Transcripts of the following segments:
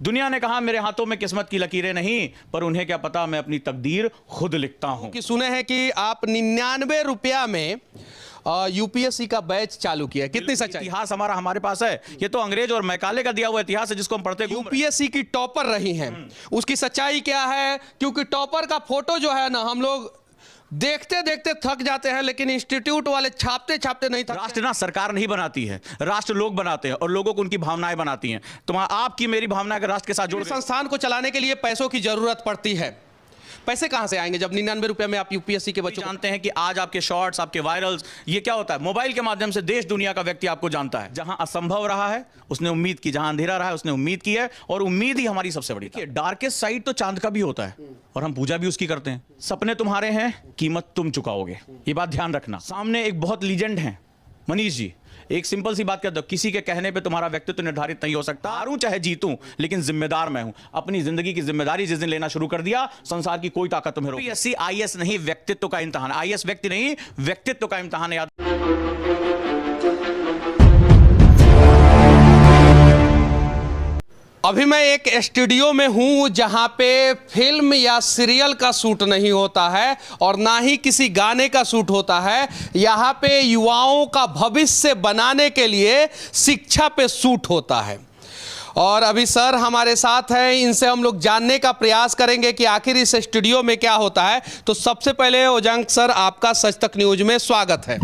दुनिया ने कहा मेरे हाथों में किस्मत की लकीरें नहीं, पर उन्हें क्या पता मैं अपनी तकदीर खुद लिखता हूं। कि सुने हैं कि आप 99 रुपया में यूपीएससी का बैच चालू किया, कितनी सच्चाई? इतिहास हमारे पास है, ये तो अंग्रेज और मैकाले का दिया हुआ इतिहास है जिसको हम पढ़ते घूम रहे हैं। यूपीएससी की टॉपर रही हैं, उसकी सच्चाई क्या है? क्योंकि टॉपर का फोटो जो है ना, हम लोग देखते देखते थक जाते हैं, लेकिन इंस्टीट्यूट वाले छापते छापते नहीं थकते। राष्ट्र ना सरकार नहीं बनाती है, राष्ट्र लोग बनाते हैं और लोगों को उनकी भावनाएं बनाती हैं। तो आपकी मेरी भावना अगर राष्ट्र के साथ जुड़, संस्थान को चलाने के लिए पैसों की जरूरत पड़ती है। पैसे कहां से आएंगे जब 99 रुपए में आप यूपीएससी के बच्चों जानते हैं कि आज आपके शॉर्ट्स, आपके वायरल्स, ये क्या होता है? मोबाइल के माध्यम से देश दुनिया का व्यक्ति आपको जानता है। जहां असंभव रहा है उसने उम्मीद की, जहां अंधेरा रहा है उसने उम्मीद की है, और उम्मीद ही हमारी सबसे बड़ी। डार्केस्ट साइड तो चांद का भी होता है और हम पूजा भी उसकी करते हैं। सपने तुम्हारे हैं, कीमत तुम चुकाओगे, ये बात ध्यान रखना। सामने एक बहुत लीजेंड है मनीष जी। एक सिंपल सी बात कहता हूं, किसी के कहने पे तुम्हारा व्यक्तित्व निर्धारित नहीं हो सकता। हारूं चाहे जीतूं, लेकिन जिम्मेदार मैं हूं। अपनी जिंदगी की जिम्मेदारी जिस दिन लेना शुरू कर दिया, संसार की कोई ताकत तुम्हें रोक। यूपीएससी आईएएस नहीं, व्यक्तित्व का इम्तिहान। आईएएस व्यक्ति नहीं, व्यक्तित्व का इम्तिहान। याद अभी मैं एक स्टूडियो में हूं जहां पे फिल्म या सीरियल का शूट नहीं होता है और ना ही किसी गाने का शूट होता है। यहां पे युवाओं का भविष्य बनाने के लिए शिक्षा पे शूट होता है। और अभी सर हमारे साथ हैं, इनसे हम लोग जानने का प्रयास करेंगे कि आखिर इस स्टूडियो में क्या होता है। तो सबसे पहले ओजंक सर, आपका सच तक न्यूज में स्वागत है।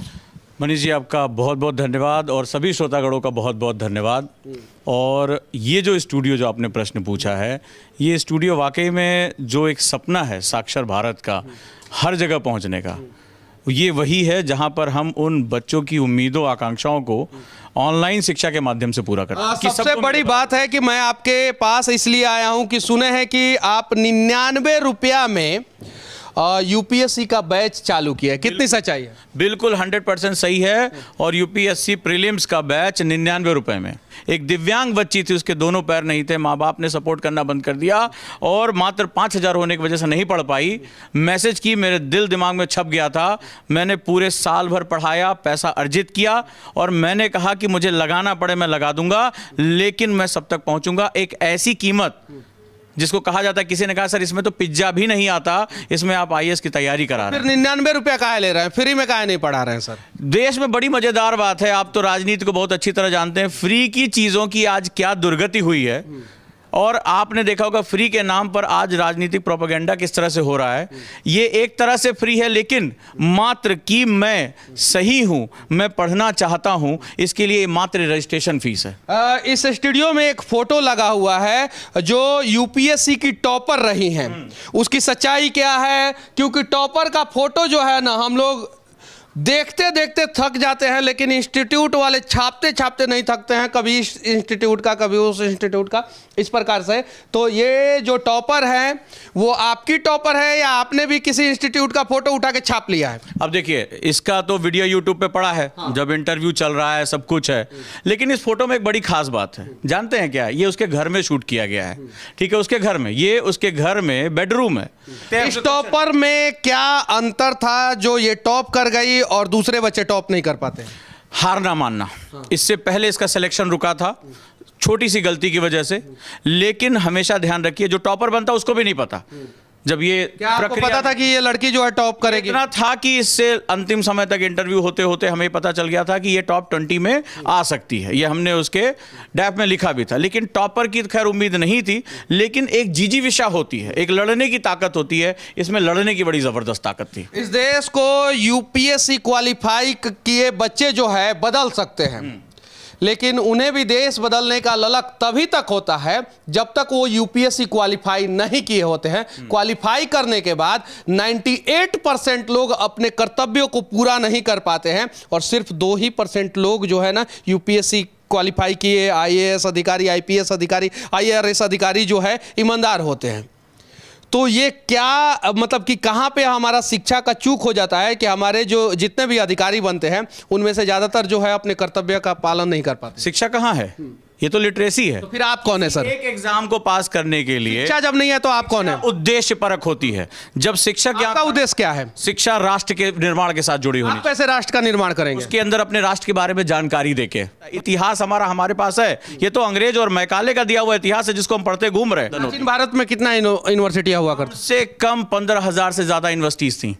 मनीष जी, आपका बहुत बहुत धन्यवाद और सभी श्रोतागणों का बहुत बहुत धन्यवाद। और ये जो स्टूडियो जो आपने प्रश्न पूछा है, ये स्टूडियो वाकई में जो एक सपना है साक्षर भारत का, हर जगह पहुंचने का, ये वही है जहां पर हम उन बच्चों की उम्मीदों आकांक्षाओं को ऑनलाइन शिक्षा के माध्यम से पूरा करते हैं। सबसे बड़ी बात है कि मैं आपके पास इसलिए आया हूं कि सुने हैं कि आप 99 रुपया में यूपीएससी का बैच चालू किया, कितनी सच्चाई है? बिल्कुल 100% सही है। और यूपीएससी प्रीलिम्स का बैच 99 रुपए में। एक दिव्यांग बच्ची थी, उसके दोनों पैर नहीं थे, माँ बाप ने सपोर्ट करना बंद कर दिया और मात्र 5000 होने की वजह से नहीं पढ़ पाई। मैसेज की, मेरे दिल दिमाग में छप गया था। मैंने पूरे साल भर पढ़ाया, पैसा अर्जित किया और मैंने कहा कि मुझे लगाना पड़े मैं लगा दूंगा, लेकिन मैं सब तक पहुंचूंगा। एक ऐसी कीमत जिसको कहा जाता है, किसी ने कहा सर इसमें तो पिज्जा भी नहीं आता, इसमें आप आईएएस की तैयारी करा रहे हैं। फिर 99 रुपया काहे ले रहे हैं? फ्री में काहे नहीं पढ़ा रहे हैं सर? देश में बड़ी मजेदार बात है, आप तो राजनीति को बहुत अच्छी तरह जानते हैं। फ्री की चीजों की आज क्या दुर्गति हुई है। और आपने देखा होगा फ्री के नाम पर आज राजनीतिक प्रोपेगेंडा किस तरह से हो रहा है। ये एक तरह से फ्री है, लेकिन मात्र कि मैं सही हूं, मैं पढ़ना चाहता हूं, इसके लिए मात्र रजिस्ट्रेशन फीस है। इस स्टूडियो में एक फोटो लगा हुआ है जो यूपीएससी की टॉपर रही हैं, उसकी सच्चाई क्या है? क्योंकि टॉपर का फोटो जो है ना, हम लोग देखते देखते थक जाते हैं, लेकिन इंस्टीट्यूट वाले छापते छापते नहीं थकते हैं। कभी इस इंस्टीट्यूट का, कभी उस इंस्टीट्यूट का, इस प्रकार से। तो ये जो टॉपर है वो आपकी टॉपर है या आपने भी किसी इंस्टीट्यूट का फोटो उठा के छाप लिया है? अब देखिए, इसका तो वीडियो यूट्यूब पे पड़ा है। हाँ। जब इंटरव्यू चल रहा है सब कुछ है, लेकिन इस फोटो में एक बड़ी खास बात है। जानते हैं क्या? ये उसके घर में शूट किया गया है। ठीक है, उसके घर में, ये उसके घर में बेडरूम है। इस टॉपर में क्या अंतर था जो ये टॉप कर गई और दूसरे बच्चे टॉप नहीं कर पाते? हार ना मानना। इससे पहले इसका सिलेक्शन रुका था छोटी सी गलती की वजह से, लेकिन हमेशा ध्यान रखिए जो टॉपर बनता उसको भी नहीं पता। जब ये क्या आपको पता था कि ये लड़की जो है टॉप करेगी? इतना था कि इससे अंतिम समय तक इंटरव्यू होते होते हमें पता चल गया था कि ये टॉप 20 में आ सकती है। ये हमने उसके डैप में लिखा भी था। लेकिन टॉपर की खैर उम्मीद नहीं थी, लेकिन एक जिजीविषा होती है, एक लड़ने की ताकत होती है। इसमें लड़ने की बड़ी जबरदस्त ताकत थी। इस देश को यूपीएससी क्वालिफाई किए बच्चे जो है बदल सकते हैं, लेकिन उन्हें भी देश बदलने का ललक तभी तक होता है जब तक वो यूपीएससी क्वालिफाई नहीं किए होते हैं। क्वालिफाई करने के बाद 98% लोग अपने कर्तव्यों को पूरा नहीं कर पाते हैं और सिर्फ 2% लोग जो है ना यूपीएससी क्वालिफाई किए आईएएस अधिकारी, आईपीएस अधिकारी, आईआरएस अधिकारी जो है ईमानदार होते हैं। तो ये क्या मतलब कि कहाँ पे हमारा शिक्षा का चूक हो जाता है कि हमारे जो जितने भी अधिकारी बनते हैं उनमें से ज़्यादातर जो है अपने कर्तव्य का पालन नहीं कर पाते? शिक्षा कहाँ है? ये तो लिटरेसी है। तो फिर आप कौन है सर? एक एग्जाम को पास करने के लिए शिक्षा जब नहीं है तो आप कौन है? उद्देश्य परक होती है। जब शिक्षक आपका उद्देश्य क्या है? शिक्षा राष्ट्र के निर्माण के साथ जुड़ी होनी आप कैसे राष्ट्र का निर्माण करेंगे? उसके अंदर अपने राष्ट्र के बारे में जानकारी देके। इतिहास हमारे पास है, ये तो अंग्रेज और मैकाले का दिया हुआ इतिहास है जिसको हम पढ़ते घूम रहे हैं। प्राचीन भारत में कितना यूनिवर्सिटियां हुआ करती? से कम 15,000 से ज्यादा यूनिवर्सिटीज थी।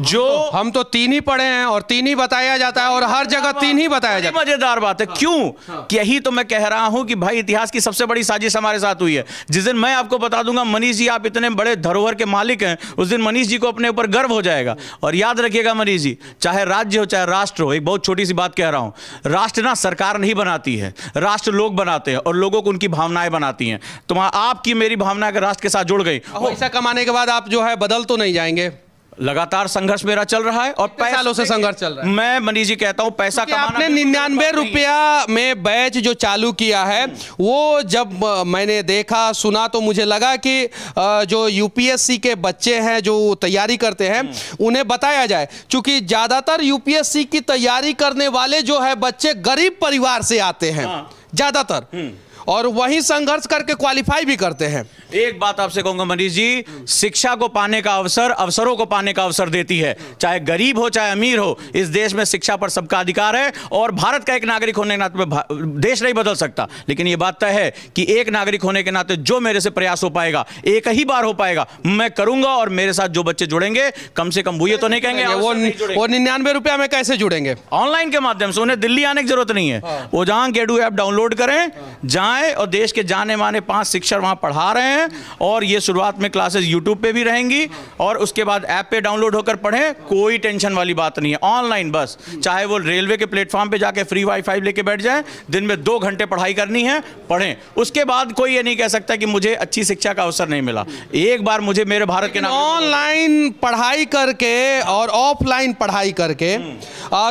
जो हम तो 3 ही पढ़े हैं और 3 ही बताया जाता है और हर जगह 3 ही बताया जाता है। मजेदार बात है। क्यों? यही तो मैं कह रहा हूं कि भाई इतिहास की सबसे बड़ी साजिश हमारे साथ हुई है। जिस दिन मैं आपको बता दूंगा मनीष जी आप इतने बड़े धरोहर के मालिक हैं, उस दिन मनीष जी को अपने ऊपर गर्व हो जाएगा। और याद रखिएगा मनीष जी, चाहे राज्य हो चाहे राष्ट्र हो, एक बहुत छोटी सी बात कह रहा हूं, राष्ट्र ना सरकार नहीं बनाती है, राष्ट्र लोग बनाते हैं और लोगों को उनकी भावनाएं बनाती हैं। तो आपकी मेरी भावना अगर राष्ट्र के साथ जुड़ गई, पैसा कमाने के बाद आप जो है बदल तो नहीं जाएंगे? लगातार संघर्ष मेरा चल रहा है और सालों से संघर्ष चल रहा है। मैं मनीष जी कहता हूं पैसा कमाना। आपने 99 रुपया में बैच जो चालू किया है, वो जब मैंने देखा सुना तो मुझे लगा कि जो यूपीएससी के बच्चे हैं जो तैयारी करते हैं उन्हें बताया जाए, क्योंकि ज्यादातर यूपीएससी की तैयारी करने वाले जो है बच्चे गरीब परिवार से आते हैं ज्यादातर, और वही संघर्ष करके क्वालिफाई भी करते हैं। एक बात आपसे कहूंगा मनीष जी, शिक्षा को पाने का अवसर अवसरों को पाने का अवसर देती है। चाहे गरीब हो चाहे अमीर हो, इस देश में शिक्षा पर सबका अधिकार है। और भारत का एक नागरिक होने के नाते देश नहीं बदल सकता, लेकिन यह बात तय है कि एक नागरिक होने के नाते जो मेरे से प्रयास हो पाएगा, एक ही बार हो पाएगा, मैं करूंगा। और मेरे साथ जो बच्चे जुड़ेंगे, कम से कम वो ये तो नहीं कहेंगे वो 99 रुपया में कैसे जुड़ेंगे? ऑनलाइन के माध्यम से। उन्हें दिल्ली आने की जरूरत नहीं है। वो जहां गेडू ऐप डाउनलोड करें, जाएं और देश के जाने माने 5 शिक्षक वहां पढ़ा रहे हैं। और ये शुरुआत में क्लासेस यूट्यूब पे भी रहेंगी और उसके बाद ऐप पे डाउनलोड होकर पढ़ें। कोई टेंशन वाली बात नहीं है, ऑनलाइन बस। चाहे वो रेलवे के प्लेटफॉर्म पे जाके फ्री वाईफाई लेके बैठ जाएं, दिन में 2 घंटे पढ़ाई करनी है, पढ़ें। उसके बाद कोई ये नहीं कह सकता कि मुझे अच्छी शिक्षा का अवसर नहीं मिला। एक बार मुझे मेरे भारत के ऑनलाइन पढ़ाई करके और ऑफलाइन पढ़ाई करके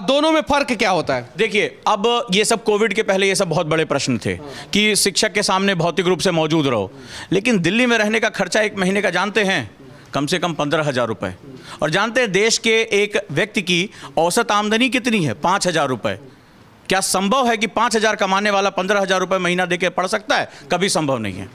दोनों में फर्क क्या होता है? देखिए, अब ये सब कोविड के पहले ये सब बहुत बड़े प्रश्न थे कि शिक्षक के सामने भौतिक रूप से मौजूद रहो, लेकिन दिल्ली में रहने का खर्चा 1 महीने का जानते हैं? कम से कम 15,000 रुपए। और जानते हैं देश के एक व्यक्ति की औसत आमदनी कितनी है? 5,000 रुपए। क्या संभव है कि 5,000 कमाने वाला 15,000 रुपए महीना देके पढ़ सकता है? कभी संभव नहीं है।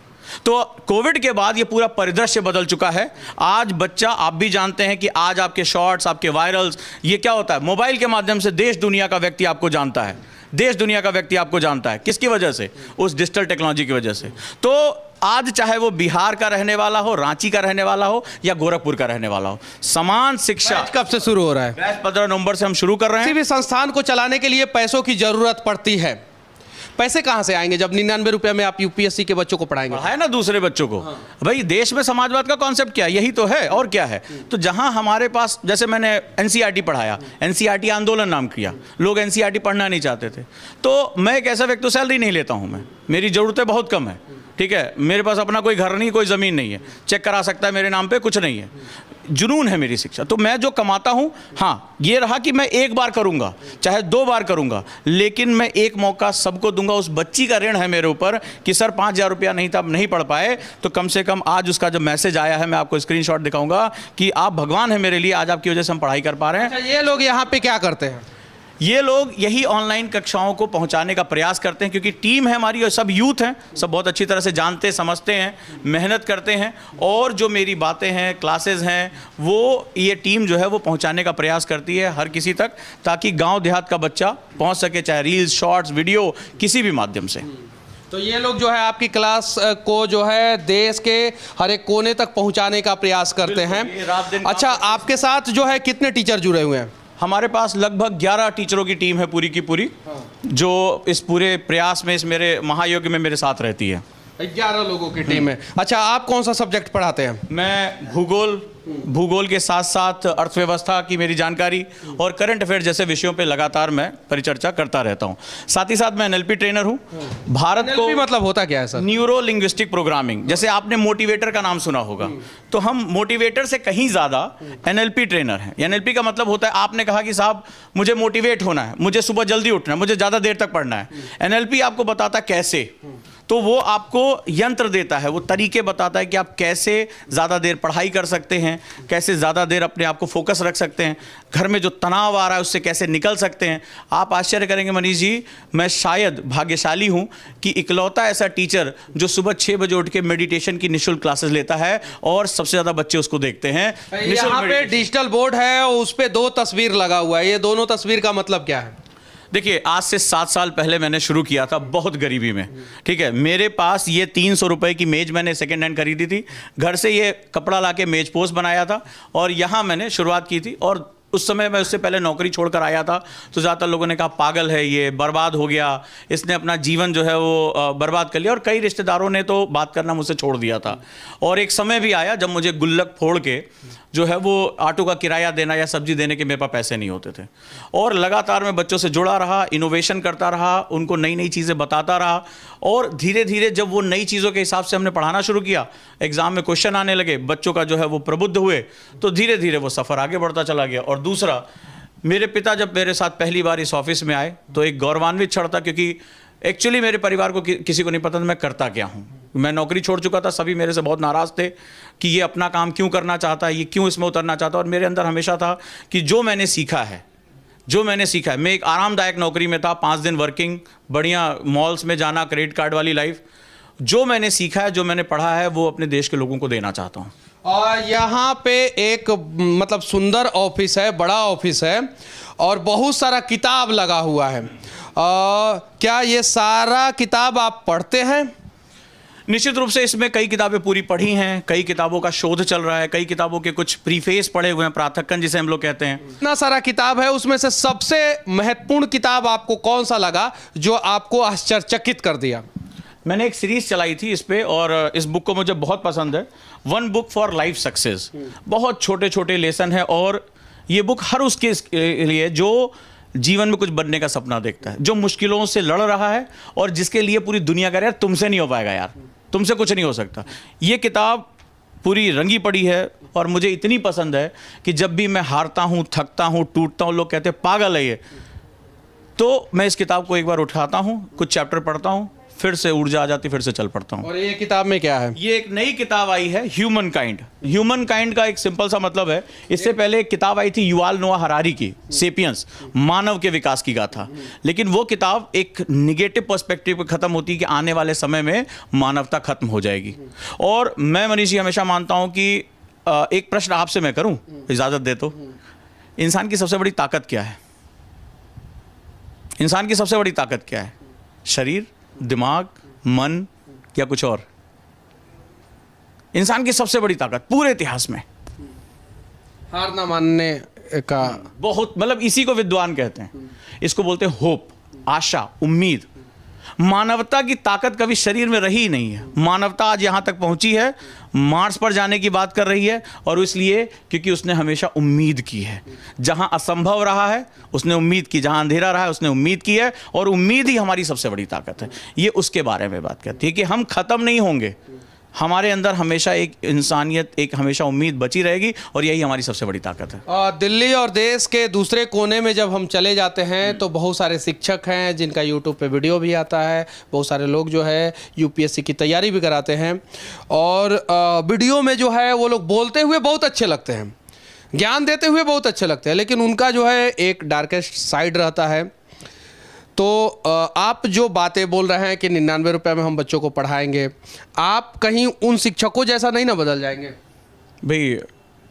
तो कोविड के बाद ये पूरा परिदृश्य बदल चुका है। आज बच्चा, आप भी जानते हैं कि आज आपके शॉर्ट्स, आपके वायरल्स, ये क्या होता है? मोबाइल के माध्यम से देश दुनिया का व्यक्ति आपको जानता है। देश दुनिया का व्यक्ति आपको जानता है। किसकी वजह से? उस डिजिटल टेक्नोलॉजी की वजह से। तो आज चाहे वो बिहार का रहने वाला हो, रांची का रहने वाला हो या गोरखपुर का रहने वाला हो, समान शिक्षा। कब से शुरू हो रहा है? 15 नवंबर से हम शुरू कर रहे हैं। किसी भी संस्थान को चलाने के लिए पैसों की जरूरत पड़ती है। पैसे कहां से आएंगे जब 99 रुपए में आप यूपीएससी के बच्चों को पढ़ाएंगे? है ना दूसरे बच्चों को। भाई देश में समाजवाद का कॉन्सेप्ट क्या है? यही तो है, और क्या है? तो जहां हमारे पास, जैसे मैंने एनसीईआरटी पढ़ाया, एनसीईआरटी आंदोलन नाम किया, लोग एनसीईआरटी पढ़ना नहीं चाहते थे। तो मैं एक ऐसा व्यक्ति, सैलरी नहीं लेता हूं मैं, मेरी जरूरतें बहुत कम है, ठीक है, मेरे पास अपना कोई घर नहीं, कोई ज़मीन नहीं है, चेक करा सकता है मेरे नाम पे, कुछ नहीं है, जुनून है मेरी शिक्षा। तो मैं जो कमाता हूं, हाँ ये रहा कि मैं एक बार करूंगा चाहे 2 बार करूंगा, लेकिन मैं एक मौका सबको दूंगा। उस बच्ची का ऋण है मेरे ऊपर कि सर 5,000 रुपया नहीं था, आप नहीं पढ़ पाए, तो कम से कम आज उसका जब मैसेज आया है, मैं आपको स्क्रीनशॉट दिखाऊंगा कि आप भगवान है मेरे लिए, आज आपकी वजह से हम पढ़ाई कर पा रहे हैं। अच्छा, ये लोग यहाँ पे क्या करते हैं? ये लोग यही ऑनलाइन कक्षाओं को पहुंचाने का प्रयास करते हैं, क्योंकि टीम है हमारी और सब यूथ हैं, सब बहुत अच्छी तरह से जानते समझते हैं, मेहनत करते हैं। और जो मेरी बातें हैं, क्लासेस हैं, वो ये टीम जो है वो पहुंचाने का प्रयास करती है हर किसी तक, ताकि गांव देहात का बच्चा पहुंच सके, चाहे रील्स, शॉर्ट्स, वीडियो, किसी भी माध्यम से। तो ये लोग जो है आपकी क्लास को जो है देश के हर एक कोने तक पहुंचाने का प्रयास करते हैं। अच्छा, आपके साथ जो है कितने टीचर जुड़े हुए हैं? हमारे पास लगभग 11 टीचरों की टीम है पूरी की पूरी, जो इस पूरे प्रयास में, इस मेरे महायज्ञ में मेरे साथ रहती है। 11 लोगों की टीम है। अच्छा, आप कौन सा सब्जेक्ट पढ़ाते हैं? मैं भूगोल के साथ साथ अर्थव्यवस्था की मेरी जानकारी और करंट अफेयर जैसे विषयों पे लगातार मैं परिचर्चा करता रहता हूं। साथ ही साथ मैं एनएलपी ट्रेनर हूं। भारत को मतलब होता क्या है सर? Neuro linguistic programming. जैसे आपने मोटिवेटर का नाम सुना होगा, तो हम मोटिवेटर से कहीं ज्यादा एनएलपी ट्रेनर हैं। एनएलपी का मतलब होता है, आपने कहा कि साहब मुझे मोटिवेट होना है, मुझे सुबह जल्दी उठना है, मुझे ज्यादा देर तक पढ़ना है, एनएलपी आपको बताता कैसे। तो तो वो आपको यंत्र देता है, वो तरीके बताता है कि आप कैसे ज़्यादा देर पढ़ाई कर सकते हैं, कैसे ज़्यादा देर अपने आप को फोकस रख सकते हैं, घर में जो तनाव आ रहा है उससे कैसे निकल सकते हैं। आप आश्चर्य करेंगे मनीष जी, मैं शायद भाग्यशाली हूँ कि इकलौता ऐसा टीचर जो सुबह 6 बजे उठ के मेडिटेशन की निःशुल्क क्लासेस लेता है और सबसे ज़्यादा बच्चे उसको देखते हैं। यहाँ पे डिजिटल बोर्ड है, उस पे 2 तस्वीर लगा हुआ है, ये दोनों तस्वीर का मतलब क्या है? देखिए, आज से 7 साल पहले मैंने शुरू किया था बहुत गरीबी में, ठीक है। मेरे पास ये 300 रुपए की मेज मैंने सेकेंड हैंड खरीदी थी, घर से ये कपड़ा लाके मेज पोस्ट बनाया था और यहाँ मैंने शुरुआत की थी। और उस समय मैं उससे पहले नौकरी छोड़कर आया था तो ज़्यादातर लोगों ने कहा पागल है ये, बर्बाद हो गया, इसने अपना जीवन जो है वो बर्बाद कर लिया। और कई रिश्तेदारों ने तो बात करना मुझसे छोड़ दिया था। और एक समय भी आया जब मुझे गुल्लक फोड़ के जो है वो ऑटो का किराया देना या सब्जी देने के मेरे पास पैसे नहीं होते थे। और लगातार मैं बच्चों से जुड़ा रहा, इनोवेशन करता रहा, उनको नई नई चीज़ें बताता रहा। और धीरे धीरे जब वो नई चीज़ों के हिसाब से हमने पढ़ाना शुरू किया, एग्ज़ाम में क्वेश्चन आने लगे, बच्चों का जो है वो प्रबुद्ध हुए, तो धीरे धीरे वो सफ़र आगे बढ़ता चला गया। और दूसरा, मेरे पिता जब मेरे साथ पहली बार इस ऑफिस में आए तो एक गौरवान्वित क्षण था, क्योंकि एक्चुअली मेरे परिवार को किसी को नहीं पता था मैं करता क्या हूँ। मैं नौकरी छोड़ चुका था, सभी मेरे से बहुत नाराज़ थे कि ये अपना काम क्यों करना चाहता है, ये क्यों इसमें उतरना चाहता है। और मेरे अंदर हमेशा था कि जो मैंने सीखा है, मैं एक आरामदायक नौकरी में था, 5 दिन वर्किंग, बढ़िया मॉल्स में जाना, क्रेडिट कार्ड वाली लाइफ। जो मैंने सीखा है, जो मैंने पढ़ा है, वो अपने देश के लोगों को देना चाहता हूँ। और यहाँ पे एक मतलब सुंदर ऑफिस है, बड़ा ऑफिस है और बहुत सारा किताब लगा हुआ है। क्या ये सारा किताब आप पढ़ते हैं? निश्चित रूप से इसमें कई किताबें पूरी पढ़ी हैं, कई किताबों का शोध चल रहा है, कई किताबों के कुछ प्रीफेस पढ़े हुए हैं, प्राथक्कन जिसे हम लोग कहते हैं। इतना सारा किताब है, उसमें से सबसे महत्वपूर्ण किताब आपको कौन सा लगा जो आपको आश्चर्यचकित कर दिया? मैंने एक सीरीज चलाई थी इस पे और इस बुक को मुझे बहुत पसंद है, 1 बुक फॉर लाइफ सक्सेस। बहुत छोटे छोटे लेसन है और ये बुक हर उसके लिए जो जीवन में कुछ बनने का सपना देखता है, जो मुश्किलों से लड़ रहा है और जिसके लिए पूरी दुनिया कह रही है यार तुमसे नहीं हो पाएगा, यार तुमसे कुछ नहीं हो सकता। ये किताब पूरी रंगी पड़ी है और मुझे इतनी पसंद है कि जब भी मैं हारता हूँ, थकता हूँ, टूटता हूँ, लोग कहते हैं पागल है ये, तो मैं इस किताब को एक बार उठाता हूँ, कुछ चैप्टर पढ़ता हूँ, फिर से ऊर्जा आ जाती, फिर से चल पड़ता हूँ। और ये किताब में क्या है? ये एक नई किताब आई है, ह्यूमन काइंड का एक सिंपल सा मतलब है। इससे पहले एक किताब आई थी युवाल नोआ हरारी की, सेपियंस, मानव के विकास की गाथा। लेकिन वो किताब एक निगेटिव पर्सपेक्टिव पे खत्म होती है कि आने वाले समय में मानवता खत्म हो जाएगी। और मैं मनीष जी हमेशा मानता हूँ कि एक प्रश्न आपसे मैं करूँ, इजाजत दे तो, इंसान की सबसे बड़ी ताकत क्या है? इंसान की सबसे बड़ी ताकत क्या है? शरीर, दिमाग, मन या कुछ और? इंसान की सबसे बड़ी ताकत पूरे इतिहास में हार ना मानने का, बहुत मतलब इसी को विद्वान कहते हैं, इसको बोलते हैं होप, आशा, उम्मीद। मानवता की ताकत कभी शरीर में रही ही नहीं है। मानवता आज यहां तक पहुंची है, मार्स पर जाने की बात कर रही है, और इसलिए क्योंकि उसने हमेशा उम्मीद की है। जहां असंभव रहा है उसने उम्मीद की, जहां अंधेरा रहा है उसने उम्मीद की है, और उम्मीद ही हमारी सबसे बड़ी ताकत है। ये उसके बारे में बात करती है कि हम खत्म नहीं होंगे, हमारे अंदर हमेशा एक इंसानियत, एक हमेशा उम्मीद बची रहेगी, और यही हमारी सबसे बड़ी ताकत है। दिल्ली और देश के दूसरे कोने में जब हम चले जाते हैं तो बहुत सारे शिक्षक हैं जिनका यूट्यूब पे वीडियो भी आता है, बहुत सारे लोग जो है यूपीएससी की तैयारी भी कराते हैं, और वीडियो में जो है वो लोग बोलते हुए बहुत अच्छे लगते हैं, ज्ञान देते हुए बहुत अच्छे लगते हैं, लेकिन उनका जो है एक डार्केस्ट साइड रहता है। तो आप जो बातें बोल रहे हैं कि 99 रुपये में हम बच्चों को पढ़ाएंगे, आप कहीं उन शिक्षकों जैसा नहीं ना बदल जाएंगे? भाई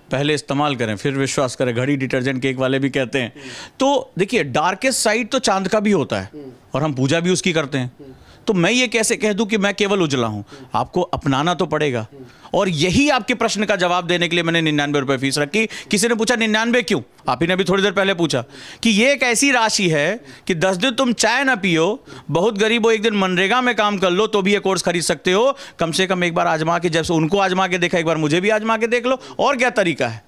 पहले इस्तेमाल करें फिर विश्वास करें, घड़ी डिटर्जेंट केक वाले भी कहते हैं। तो देखिए, डार्केस्ट साइड तो चांद का भी होता है और हम पूजा भी उसकी करते हैं। तो मैं ये कैसे कह दूं कि मैं केवल उजला हूं? आपको अपनाना तो पड़ेगा। और यही आपके प्रश्न का जवाब देने के लिए मैंने 99 रुपये फीस रखी। किसी ने पूछा 99 क्यों? आप ही ने भी थोड़ी देर पहले पूछा कि ये एक ऐसी राशि है कि 10 दिन तुम चाय ना पियो, बहुत गरीब हो, एक दिन मनरेगा में काम कर लो तो भी ये कोर्स खरीद सकते हो। कम से कम एक बार आजमा के, जैसे उनको आजमा के देखा, एक बार मुझे भी आजमा के देख लो। और क्या तरीका है?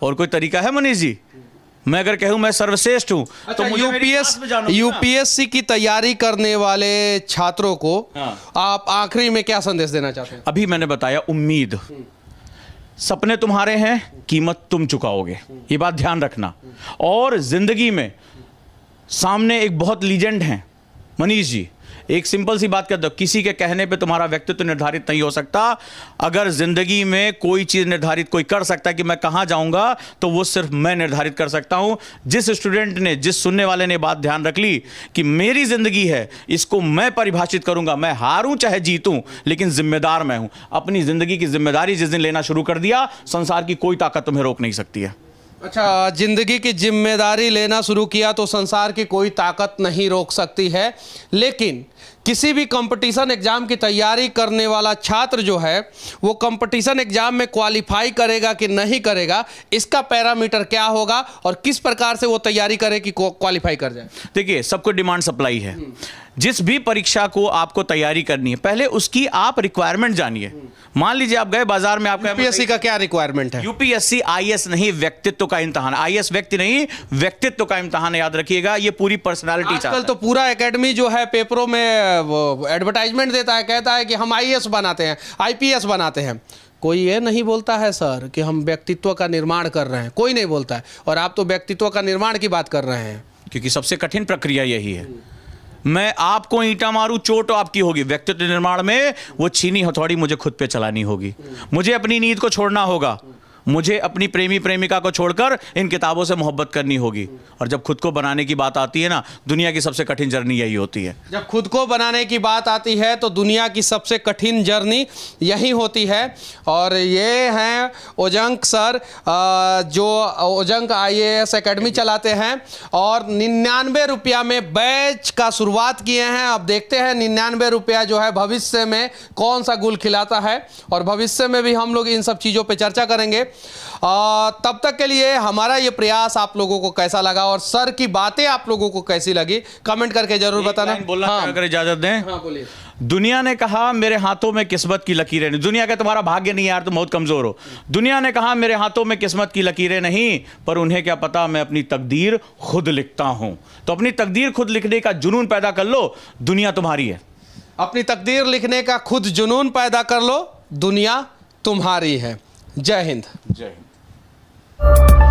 और कोई तरीका है मनीष जी? मैं अगर कहूं मैं सर्वश्रेष्ठ हूं तो मुझे यूपीएससी की तैयारी करने वाले छात्रों को आप आखिरी में क्या संदेश देना चाहते हैं? अभी मैंने बताया, उम्मीद। सपने तुम्हारे हैं, कीमत तुम चुकाओगे, ये बात ध्यान रखना। और जिंदगी में सामने एक बहुत लीजेंड हैं मनीष जी, एक सिंपल सी बात कहता हूं, किसी के कहने पे तुम्हारा व्यक्तित्व निर्धारित नहीं हो सकता। अगर जिंदगी में कोई चीज निर्धारित कोई कर सकता है कि मैं कहां जाऊंगा, तो वो सिर्फ मैं निर्धारित कर सकता हूं। जिस स्टूडेंट ने, जिस सुनने वाले ने बात ध्यान रख ली कि मेरी जिंदगी है, इसको मैं परिभाषित करूंगा, मैं हारूं चाहे जीतूं, लेकिन जिम्मेदार मैं हूं। अपनी जिंदगी की जिम्मेदारी जिस दिन लेना शुरू कर दिया, संसार की कोई ताकत तुम्हें रोक नहीं सकती है। अच्छा, जिंदगी की जिम्मेदारी लेना शुरू किया तो संसार की कोई ताकत नहीं रोक सकती है। लेकिन किसी भी कंपटीशन एग्जाम की तैयारी करने वाला छात्र जो है, वो कंपटीशन एग्जाम में क्वालिफाई करेगा कि नहीं करेगा, इसका पैरामीटर क्या होगा और किस प्रकार से वो तैयारी करे कि क्वालिफाई कर जाए? देखिए, सबको डिमांड सप्लाई है। जिस भी परीक्षा को आपको तैयारी करनी है, पहले उसकी आप रिक्वायरमेंट जानिए। मान लीजिए आप गए बाजार में, आपका यूपीएससी का क्या रिक्वायरमेंट है? यूपीएससी आईएएस नहीं, व्यक्तित्व का इम्तिहान। आईएएस व्यक्ति नहीं, व्यक्तित्व का इम्तिहान, याद रखिएगा। ये पूरी पर्सनालिटी चाहता है। आजकल तो पूरा एकेडमी जो है पेपरों में एडवर्टाइजमेंट देता है, कहता है कि हम आईएएस बनाते हैं, आईपीएस बनाते हैं। कोई ये नहीं बोलता है सर कि हम व्यक्तित्व का निर्माण कर रहे हैं, कोई नहीं बोलता है। और आप तो व्यक्तित्व का निर्माण की बात कर रहे हैं, क्योंकि सबसे कठिन प्रक्रिया यही है। मैं आपको ईंटा मारूं, चोट आपकी होगी। व्यक्तित्व निर्माण में वो छीनी हथौड़ी मुझे खुद पे चलानी होगी। मुझे अपनी नींद को छोड़ना होगा। मुझे अपनी प्रेमी प्रेमिका को छोड़कर इन किताबों से मोहब्बत करनी होगी। और जब खुद को बनाने की बात आती है ना, दुनिया की सबसे कठिन जर्नी यही होती है। जब खुद को बनाने की बात आती है तो दुनिया की सबसे कठिन जर्नी यही होती है। और ये हैं ओजंक सर, जो ओजंक आईएएस एकेडमी चलाते हैं और 99 रुपया में बैच का शुरुआत किए हैं। अब देखते हैं 99 रुपया जो है भविष्य में कौन सा गुल खिलाता है, और भविष्य में भी हम लोग इन सब चीज़ों पर चर्चा करेंगे। तब तक के लिए हमारा ये प्रयास आप लोगों को कैसा लगा और सर की बातें आप लोगों को कैसी लगी, कमेंट करके जरूर बताना। बोलना अगर इजाजत दें। हाँ, बोलिए। दुनिया ने कहा मेरे हाथों में किस्मत की लकीरें नहीं। दुनिया का तुम्हारा भाग्य नहीं यार, तुम बहुत कमजोर हो। दुनिया ने कहा मेरे हाथों में किस्मत की लकीरें नहीं, पर उन्हें क्या पता मैं अपनी तकदीर खुद लिखता हूं। तो अपनी तकदीर खुद लिखने का जुनून पैदा कर लो, दुनिया तुम्हारी है। अपनी तकदीर लिखने का खुद जुनून पैदा कर लो, दुनिया तुम्हारी है। जय हिंद। जय हिंद।